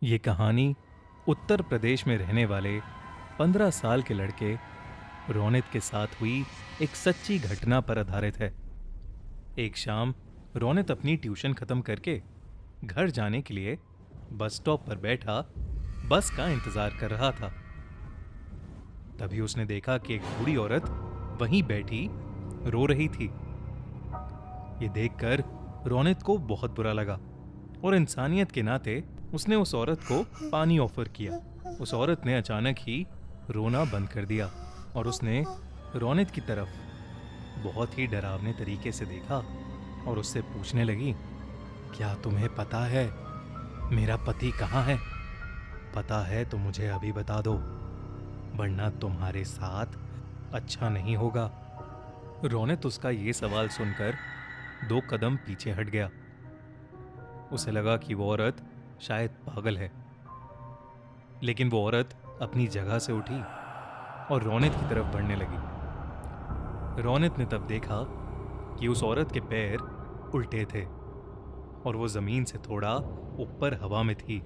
ये कहानी उत्तर प्रदेश में रहने वाले 15 साल के लड़के रोनित के साथ हुई एक सच्ची घटना पर आधारित है। एक शाम रोनित अपनी ट्यूशन खत्म करके घर जाने के लिए बस स्टॉप पर बैठा बस का इंतजार कर रहा था। तभी उसने देखा कि एक बूढ़ी औरत वहीं बैठी रो रही थी। ये देखकर रोनित को बहुत बुरा लगा और इंसानियत के नाते उसने उस औरत को पानी ऑफर किया। उस औरत ने अचानक ही रोना बंद कर दिया और उसने रोनित की तरफ बहुत ही डरावने तरीके से देखा और उससे पूछने लगी, क्या तुम्हें पता है मेरा पति कहाँ है? पता है तो मुझे अभी बता दो, वरना तुम्हारे साथ अच्छा नहीं होगा। रोनित उसका ये सवाल सुनकर 2 कदम पीछे हट गया। उसे लगा कि वो औरत शायद पागल है, लेकिन वो औरत अपनी जगह से उठी और रोनित की तरफ बढ़ने लगी। रोनित ने तब देखा कि उस औरत के पैर उल्टे थे और वो जमीन से थोड़ा ऊपर हवा में थी।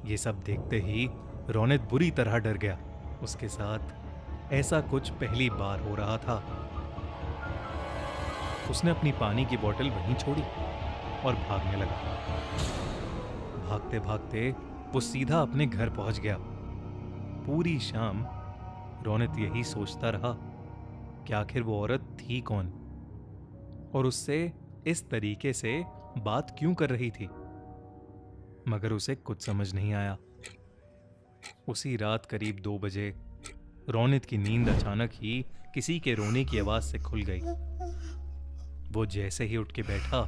ये सब देखते ही रोनित बुरी तरह डर गया। उसके साथ ऐसा कुछ पहली बार हो रहा था। उसने अपनी पानी की बोतल वहीं छोड़ी और भागने लगा। भागते भागते वो सीधा अपने घर पहुंच गया। पूरी शाम रोनित यही सोचता रहा कि आखिर वो औरत थी कौन और उससे इस तरीके से बात क्यों कर रही थी, मगर उसे कुछ समझ नहीं आया। उसी रात करीब 2 बजे रोनित की नींद अचानक ही किसी के रोने की आवाज से खुल गई। वो जैसे ही उठ के बैठा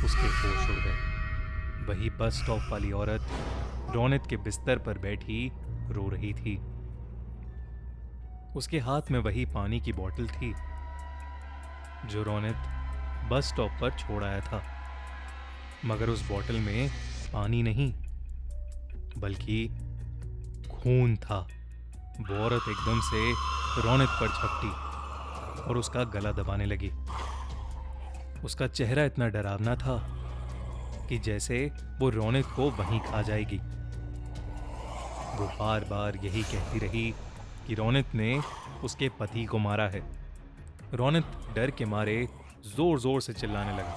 उसके होश उड़ गए। वही बस स्टॉप वाली औरत रोनित के बिस्तर पर बैठी रो रही थी। उसके हाथ में वही पानी की बोतल थी जो रोनित बस स्टॉप पर छोड़ आया था, मगर उस बोतल में पानी नहीं बल्कि खून था। वो औरत एकदम से रोनित पर झपटी और उसका गला दबाने लगी। उसका चेहरा इतना डरावना था कि जैसे वो रोनित को वहीं खा जाएगी। वो बार बार यही कहती रही कि रोनित ने उसके पति को मारा है। रोनित डर के मारे जोर जोर से चिल्लाने लगा।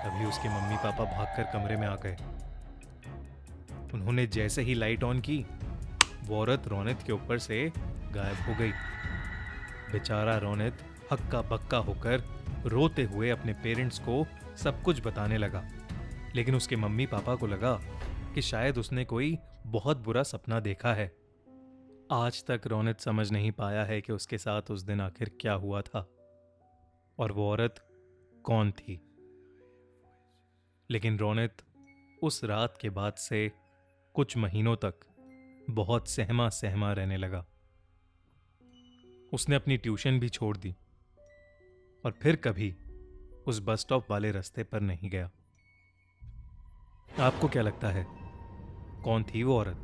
तभी उसके मम्मी पापा भागकर कमरे में आ गए। उन्होंने जैसे ही लाइट ऑन की, वो औरत रोनित के ऊपर से गायब हो गई। बेचारा रोनित हक्का बक्का होकर रोते हुए अपने पेरेंट्स को सब कुछ बताने लगा, लेकिन उसके मम्मी पापा को लगा कि शायद उसने कोई बहुत बुरा सपना देखा है। आज तक रोनित समझ नहीं पाया है कि उसके साथ उस दिन आखिर क्या हुआ था और वो औरत कौन थी। लेकिन रोनित उस रात के बाद से कुछ महीनों तक बहुत सहमा सहमा रहने लगा। उसने अपनी ट्यूशन भी छोड़ दी और फिर कभी उस बस स्टॉप वाले रास्ते पर नहीं गया। आपको क्या लगता है, कौन थी वो औरत?